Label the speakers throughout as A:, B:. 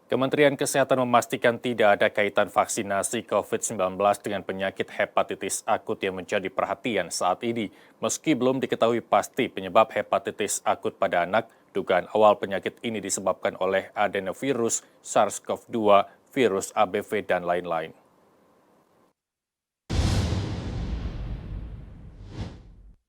A: Kementerian Kesehatan memastikan tidak ada kaitan vaksinasi COVID-19 dengan penyakit hepatitis akut yang menjadi perhatian saat ini. Meski belum diketahui pasti penyebab hepatitis akut pada anak, dugaan awal penyakit ini disebabkan oleh adenovirus, SARS-CoV-2, virus ABV, dan lain-lain.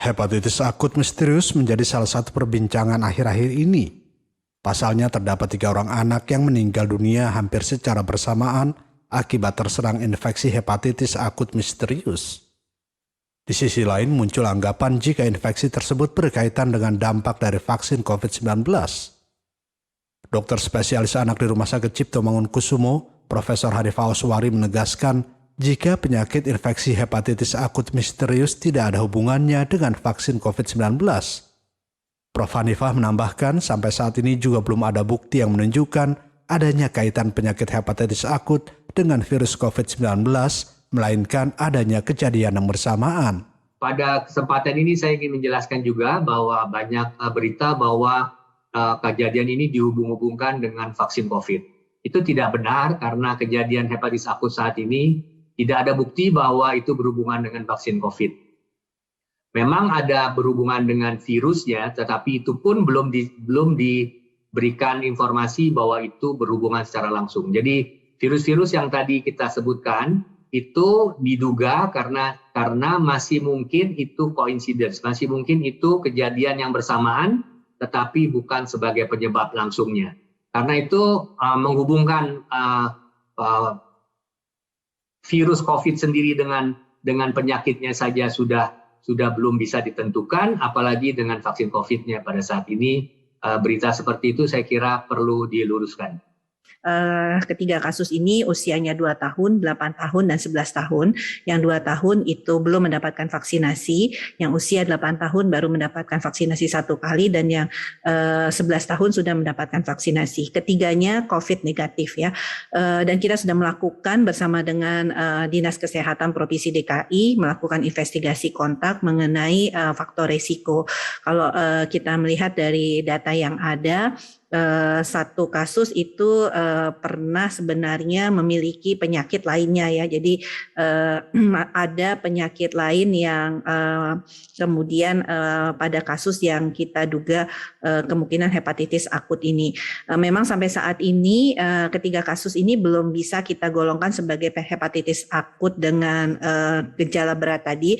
B: Hepatitis akut misterius menjadi salah satu perbincangan akhir-akhir ini. Pasalnya terdapat 3 orang anak yang meninggal dunia hampir secara bersamaan akibat terserang infeksi hepatitis akut misterius. Di sisi lain muncul anggapan jika infeksi tersebut berkaitan dengan dampak dari vaksin COVID-19. Dokter spesialis anak di Rumah Sakit Cipto Mangunkusumo, Profesor Hanifah Oswari menegaskan jika penyakit infeksi hepatitis akut misterius tidak ada hubungannya dengan vaksin COVID-19. Prof. Hanifah menambahkan sampai saat ini juga belum ada bukti yang menunjukkan adanya kaitan penyakit hepatitis akut dengan virus COVID-19, melainkan adanya kejadian yang bersamaan.
C: Pada kesempatan ini saya ingin menjelaskan juga bahwa banyak berita bahwa kejadian ini dihubung-hubungkan dengan vaksin COVID. Itu tidak benar karena kejadian hepatitis akut saat ini tidak ada bukti bahwa itu berhubungan dengan vaksin COVID. Memang ada berhubungan dengan virusnya, tetapi itu pun belum diberikan informasi bahwa itu berhubungan secara langsung. Jadi virus-virus yang tadi kita sebutkan itu diduga karena masih mungkin itu coincidence, masih mungkin itu kejadian yang bersamaan, tetapi bukan sebagai penyebab langsungnya. Karena itu menghubungkan virus COVID sendiri dengan penyakitnya saja sudah belum bisa ditentukan, apalagi dengan vaksin COVID-nya pada saat ini. Berita seperti itu saya kira perlu diluruskan.
D: Ketiga kasus ini usianya 2 tahun, 8 tahun, dan 11 tahun. Yang 2 tahun itu belum mendapatkan vaksinasi, yang usia 8 tahun baru mendapatkan vaksinasi 1 kali, dan yang 11 tahun sudah mendapatkan vaksinasi. Ketiganya COVID negatif ya. Dan kita sudah melakukan bersama dengan Dinas Kesehatan Provinsi DKI melakukan investigasi kontak mengenai faktor risiko. Kalau kita melihat dari data yang ada, 1 kasus itu pernah sebenarnya memiliki penyakit lainnya ya. Jadi ada penyakit lain yang kemudian pada kasus yang kita duga kemungkinan hepatitis akut ini. Memang sampai saat ini ketiga kasus ini belum bisa kita golongkan sebagai hepatitis akut dengan gejala berat tadi,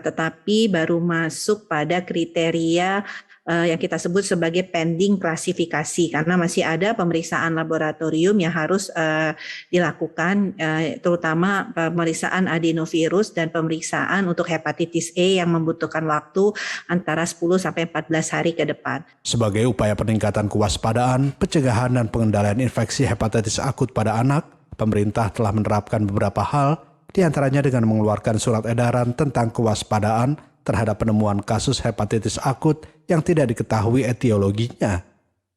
D: tetapi baru masuk pada kriteria yang kita sebut sebagai pending klasifikasi, karena masih ada pemeriksaan laboratorium yang harus dilakukan, terutama pemeriksaan adenovirus dan pemeriksaan untuk hepatitis E yang membutuhkan waktu antara 10 sampai 14 hari ke depan.
B: Sebagai upaya peningkatan kewaspadaan, pencegahan dan pengendalian infeksi hepatitis akut pada anak, pemerintah telah menerapkan beberapa hal, diantaranya dengan mengeluarkan surat edaran tentang kewaspadaan terhadap penemuan kasus hepatitis akut yang tidak diketahui etiologinya.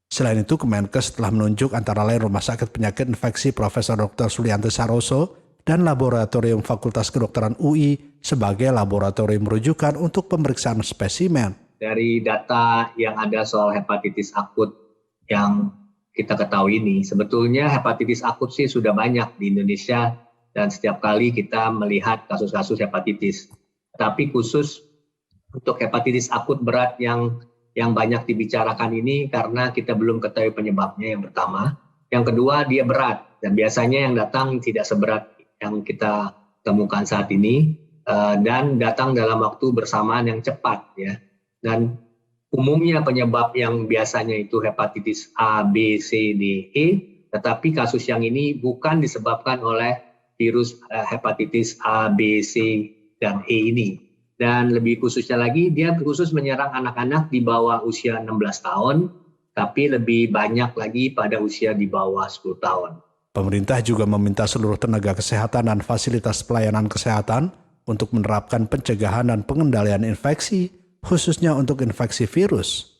B: Selain itu, Kemenkes telah menunjuk antara lain Rumah Sakit Penyakit Infeksi Prof. Dr. Sulianti Saroso dan Laboratorium Fakultas Kedokteran UI sebagai laboratorium rujukan untuk pemeriksaan spesimen.
C: Dari data yang ada soal hepatitis akut yang kita ketahui ini, sebetulnya hepatitis akut sih sudah banyak di Indonesia dan setiap kali kita melihat kasus-kasus hepatitis. Tapi khusus untuk hepatitis akut berat yang banyak dibicarakan ini karena kita belum ketahui penyebabnya yang pertama. Yang kedua, dia berat dan biasanya yang datang tidak seberat yang kita temukan saat ini dan datang dalam waktu bersamaan yang cepat ya. Dan umumnya penyebab yang biasanya itu hepatitis A, B, C, D, E, tetapi kasus yang ini bukan disebabkan oleh virus hepatitis A, B, C, dan E ini. Dan lebih khususnya lagi, dia khusus menyerang anak-anak di bawah usia 16 tahun, tapi lebih banyak lagi pada usia di bawah 10 tahun.
B: Pemerintah juga meminta seluruh tenaga kesehatan dan fasilitas pelayanan kesehatan untuk menerapkan pencegahan dan pengendalian infeksi, khususnya untuk infeksi virus.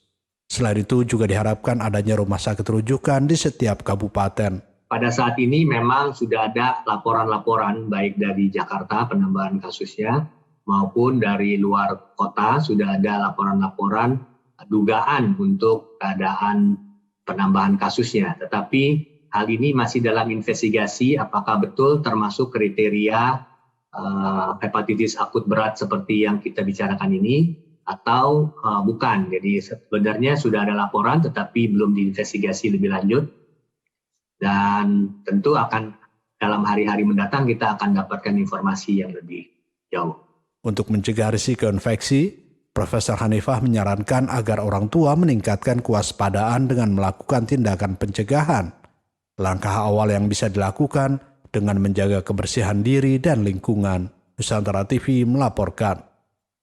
B: Selain itu juga diharapkan adanya rumah sakit rujukan di setiap kabupaten.
C: Pada saat ini memang sudah ada laporan-laporan baik dari Jakarta penambahan kasusnya, maupun dari luar kota sudah ada laporan-laporan dugaan untuk keadaan penambahan kasusnya. Tetapi hal ini masih dalam investigasi apakah betul termasuk kriteria hepatitis akut berat seperti yang kita bicarakan ini atau bukan. Jadi sebenarnya sudah ada laporan tetapi belum diinvestigasi lebih lanjut, dan tentu akan dalam hari-hari mendatang kita akan dapatkan informasi yang lebih jauh.
B: Untuk mencegah risiko infeksi, Profesor Hanifah menyarankan agar orang tua meningkatkan kewaspadaan dengan melakukan tindakan pencegahan. Langkah awal yang bisa dilakukan dengan menjaga kebersihan diri dan lingkungan. Nusantara TV melaporkan.